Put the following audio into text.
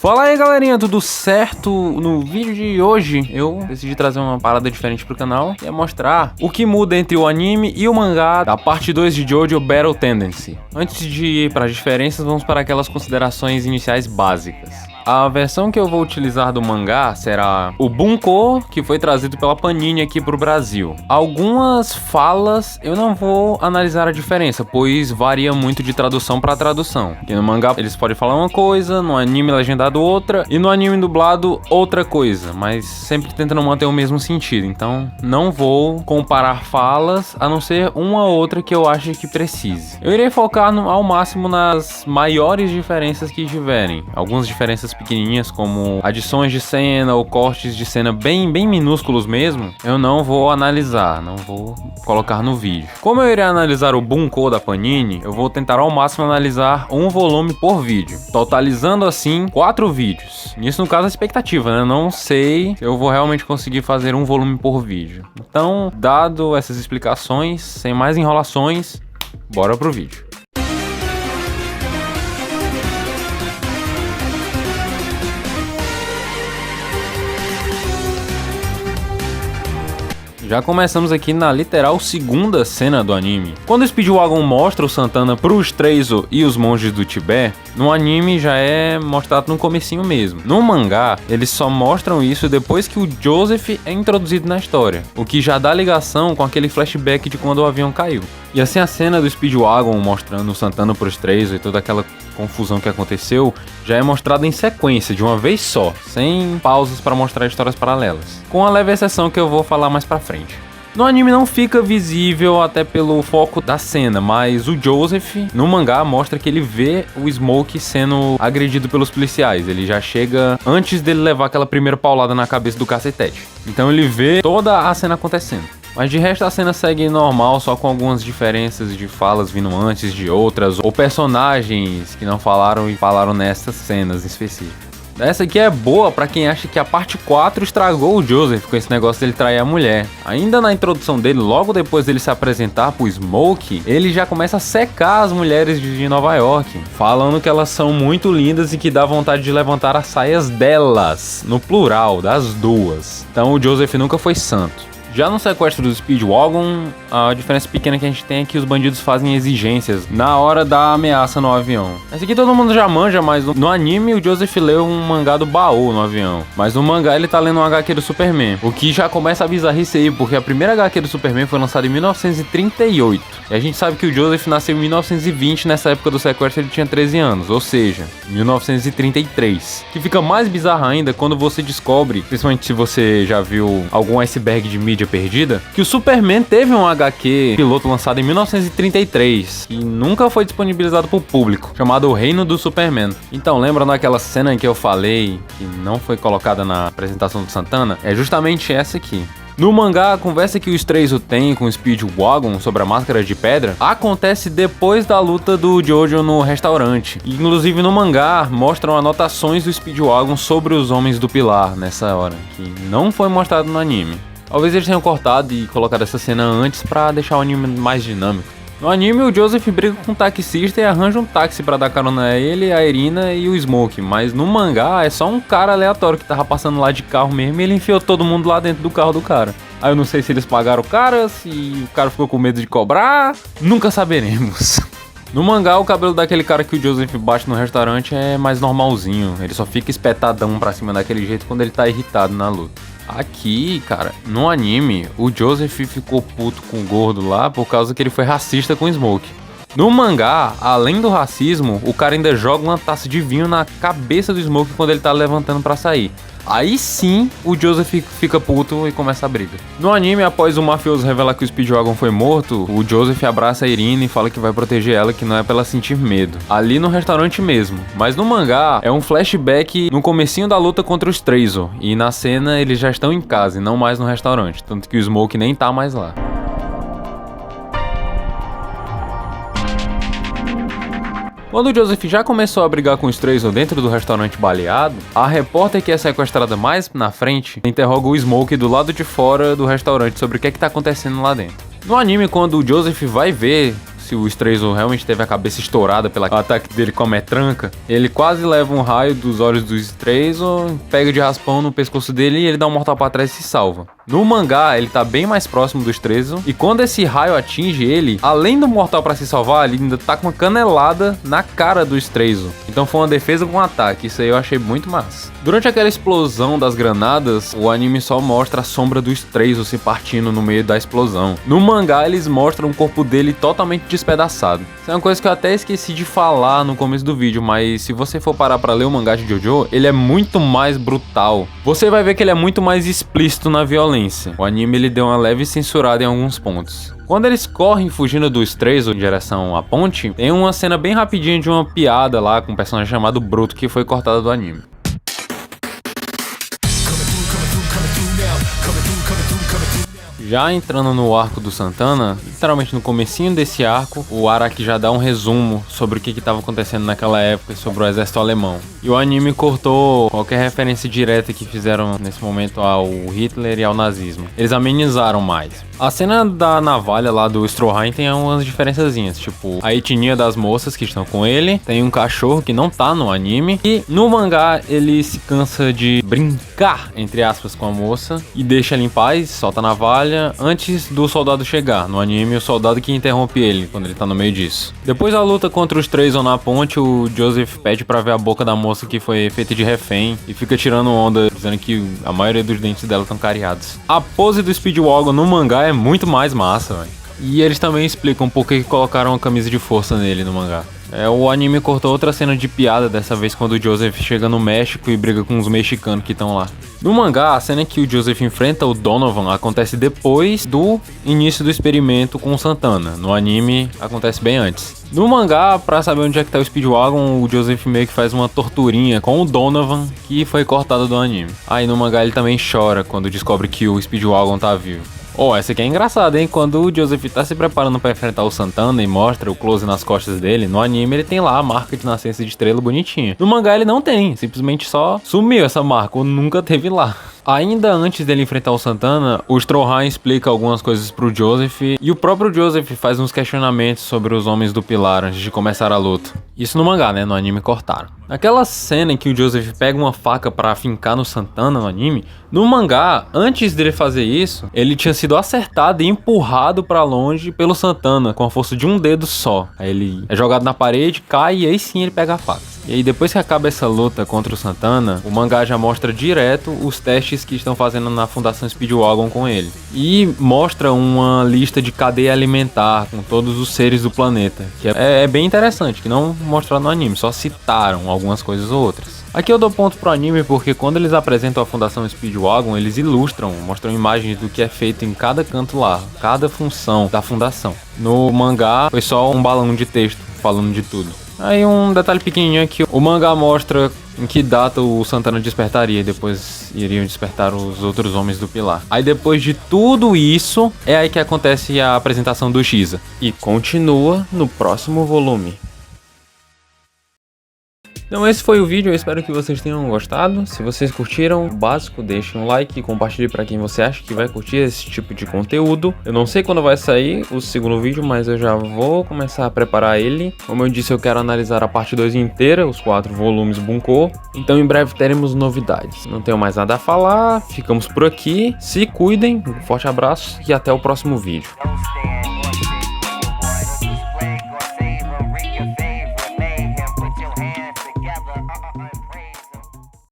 Fala aí galerinha, tudo certo? No vídeo de hoje eu decidi trazer uma parada diferente pro canal e é mostrar o que muda entre o anime e o mangá da parte 2 de JoJo Battle Tendency. Antes de ir para as diferenças, vamos para aquelas considerações iniciais básicas. A versão que eu vou utilizar do mangá será o Bunko, que foi trazido pela Panini aqui pro Brasil. Algumas falas eu não vou analisar a diferença, pois varia muito de tradução para tradução. Porque no mangá eles podem falar uma coisa, no anime legendado outra, e no anime dublado outra coisa, mas sempre tentando manter o mesmo sentido. Então não vou comparar falas, a não ser uma ou outra que eu ache que precise. Eu irei focar ao máximo nas maiores diferenças que tiverem. Algumas diferenças pequenininhas, como adições de cena ou cortes de cena bem minúsculos mesmo, eu não vou analisar, não vou colocar no vídeo. Como eu irei analisar o Bunko da Panini, eu vou tentar ao máximo analisar um volume por vídeo, totalizando assim 4 vídeos. Isso no caso é expectativa, né? Eu não sei se eu vou realmente conseguir fazer um volume por vídeo. Então, dado essas explicações, sem mais enrolações, bora pro vídeo. Já começamos aqui na literal segunda cena do anime. Quando o Speedwagon mostra o Santana pros Treizo e os monges do Tibete, no anime já é mostrado no comecinho mesmo. No mangá, eles só mostram isso depois que o Joseph é introduzido na história, o que já dá ligação com aquele flashback de quando o avião caiu. E assim a cena do Speedwagon mostrando o Santana pros Treizo e toda aquela confusão que aconteceu já é mostrada em sequência, de uma vez só, sem pausas para mostrar histórias paralelas, com a leve exceção que eu vou falar mais pra frente. No anime não fica visível até pelo foco da cena, mas o Joseph no mangá mostra que ele vê o Smoke sendo agredido pelos policiais. Ele já chega antes dele levar aquela primeira paulada na cabeça do cacetete. Então ele vê toda a cena acontecendo. Mas de resto a cena segue normal, só com algumas diferenças de falas vindo antes de outras, ou personagens que não falaram e falaram nessas cenas específicas. Essa aqui é boa pra quem acha que a parte 4 estragou o Joseph com esse negócio dele trair a mulher. Ainda na introdução dele, logo depois dele se apresentar pro Smoke, ele já começa a secar as mulheres de Nova York, falando que elas são muito lindas e que dá vontade de levantar as saias delas, no plural, das duas. Então o Joseph nunca foi santo. Já no sequestro do Speedwagon, a diferença pequena que a gente tem é que os bandidos fazem exigências na hora da ameaça no avião. Esse aqui todo mundo já manja, mas no anime o Joseph leu um mangá do baú no avião. Mas no mangá ele tá lendo um HQ do Superman, o que já começa a bizarrice aí, porque a primeira HQ do Superman foi lançada em 1938. E a gente sabe que o Joseph nasceu em 1920, nessa época do sequestro ele tinha 13 anos, ou seja, 1933. Que fica mais bizarro ainda quando você descobre, principalmente se você já viu algum iceberg de mídia perdida, que o Superman teve um HQ piloto lançado em 1933 e nunca foi disponibilizado para o público, chamado O Reino do Superman. Então, lembra daquela cena em que eu falei que não foi colocada na apresentação do Santana? É justamente essa aqui. No mangá, a conversa que o Treizo tem com o Speedwagon sobre a máscara de pedra acontece depois da luta do Jojo no restaurante. Inclusive no mangá, mostram anotações do Speedwagon sobre os Homens do Pilar nessa hora, que não foi mostrado no anime. Talvez eles tenham cortado e colocado essa cena antes pra deixar o anime mais dinâmico. No anime, o Joseph briga com um taxista e arranja um táxi pra dar carona a ele, a Irina e o Smoke. Mas no mangá, é só um cara aleatório que tava passando lá de carro mesmo e ele enfiou todo mundo lá dentro do carro do cara. Aí eu não sei se eles pagaram o cara, se o cara ficou com medo de cobrar, nunca saberemos. No mangá, o cabelo daquele cara que o Joseph bate no restaurante é mais normalzinho. Ele só fica espetadão pra cima daquele jeito quando ele tá irritado na luta. Aqui, cara, no anime, o Joseph ficou puto com o gordo lá por causa que ele foi racista com o Smoke. No mangá, além do racismo, o cara ainda joga uma taça de vinho na cabeça do Smoke quando ele tá levantando pra sair. Aí sim, o Joseph fica puto e começa a briga. No anime, após o mafioso revelar que o Speedwagon foi morto, o Joseph abraça a Irina e fala que vai proteger ela, que não é pra ela sentir medo. Ali no restaurante mesmo. Mas no mangá, é um flashback no comecinho da luta contra os Treizo. E na cena, eles já estão em casa e não mais no restaurante. Tanto que o Smoke nem tá mais lá. Quando o Joseph já começou a brigar com os Treizo dentro do restaurante baleado, a repórter que é sequestrada mais na frente interroga o Smoke do lado de fora do restaurante sobre o que tá acontecendo lá dentro. No anime, quando o Joseph vai ver se o Straizo realmente teve a cabeça estourada pelo ataque dele com a metranca. Ele quase leva um raio dos olhos do Straizo, pega de raspão no pescoço dele e ele dá um mortal pra trás e se salva. No mangá, ele tá bem mais próximo do Straizo, e quando esse raio atinge ele, além do mortal pra se salvar, ele ainda tá com uma canelada na cara do Straizo. Então foi uma defesa com um ataque, isso aí eu achei muito massa. Durante aquela explosão das granadas, o anime só mostra a sombra do Straizo se partindo no meio da explosão. No mangá, eles mostram o corpo dele totalmente despedaçado. Isso é uma coisa que eu até esqueci de falar no começo do vídeo, mas se você for parar pra ler o mangá de JoJo, ele é muito mais brutal. Você vai ver que ele é muito mais explícito na violência. O anime ele deu uma leve censurada em alguns pontos. Quando eles correm fugindo do Straizo em direção à ponte, tem uma cena bem rapidinha de uma piada lá com um personagem chamado Bruto que foi cortada do anime. Já entrando no arco do Santana, literalmente no comecinho desse arco, o Araki já dá um resumo sobre o que estava acontecendo naquela época e sobre o exército alemão. E o anime cortou qualquer referência direta que fizeram nesse momento ao Hitler e ao nazismo. Eles amenizaram mais. A cena da navalha lá do Stroheim tem umas diferençazinhas, tipo a etnia das moças que estão com ele, tem um cachorro que não tá no anime, e no mangá ele se cansa de brincar, entre aspas, com a moça e deixa ela em paz, solta a navalha antes do soldado chegar. No anime, o soldado que interrompe ele quando ele tá no meio disso. Depois da luta contra os Straizo na ponte, o Joseph pede pra ver a boca da moça que foi feita de refém e fica tirando onda, dizendo que a maioria dos dentes dela estão cariados. A pose do Speedwagon no mangá é muito mais massa, velho. E eles também explicam por que colocaram a camisa de força nele no mangá. O anime cortou outra cena de piada, dessa vez quando o Joseph chega no México e briga com os mexicanos que estão lá. No mangá, a cena em que o Joseph enfrenta o Donovan acontece depois do início do experimento com o Santana. No anime, acontece bem antes. No mangá, pra saber onde é que tá o Speedwagon, o Joseph meio que faz uma torturinha com o Donovan, que foi cortada do anime. Aí no mangá ele também chora quando descobre que o Speedwagon tá vivo. Essa aqui é engraçada, hein? Quando o Joseph tá se preparando pra enfrentar o Santana e mostra o close nas costas dele, no anime ele tem lá a marca de nascença de estrela bonitinha. No mangá ele não tem, simplesmente só sumiu essa marca, ou nunca teve lá. Ainda antes dele enfrentar o Santana, o Stroheim explica algumas coisas pro Joseph e o próprio Joseph faz uns questionamentos sobre os homens do pilar antes de começar a luta. Isso no mangá, né? No anime cortaram. Naquela cena em que o Joseph pega uma faca pra fincar no Santana no anime, no mangá, antes dele fazer isso, ele tinha sido acertado e empurrado pra longe pelo Santana com a força de um dedo só. Aí ele é jogado na parede, cai e aí sim ele pega a faca. E aí depois que acaba essa luta contra o Santana, o mangá já mostra direto os testes que estão fazendo na Fundação Speedwagon com ele. E mostra uma lista de cadeia alimentar com todos os seres do planeta, que é bem interessante, que não mostraram no anime, só citaram algumas coisas ou outras. Aqui eu dou ponto pro anime porque quando eles apresentam a Fundação Speedwagon, eles ilustram, mostram imagens do que é feito em cada canto lá, cada função da fundação. No mangá foi só um balão de texto falando de tudo. Aí um detalhe pequenininho é que o mangá mostra em que data o Santana despertaria e depois iriam despertar os outros homens do pilar. Aí depois de tudo isso, é aí que acontece a apresentação do Shiza. E continua no próximo volume. Então esse foi o vídeo, eu espero que vocês tenham gostado. Se vocês curtiram, o básico, deixem um like e compartilhe para quem você acha que vai curtir esse tipo de conteúdo. Eu não sei quando vai sair o segundo vídeo, mas eu já vou começar a preparar ele. Como eu disse, eu quero analisar a parte 2 inteira, os 4 volumes Bunko. Então em breve teremos novidades. Não tenho mais nada a falar, ficamos por aqui. Se cuidem, um forte abraço e até o próximo vídeo.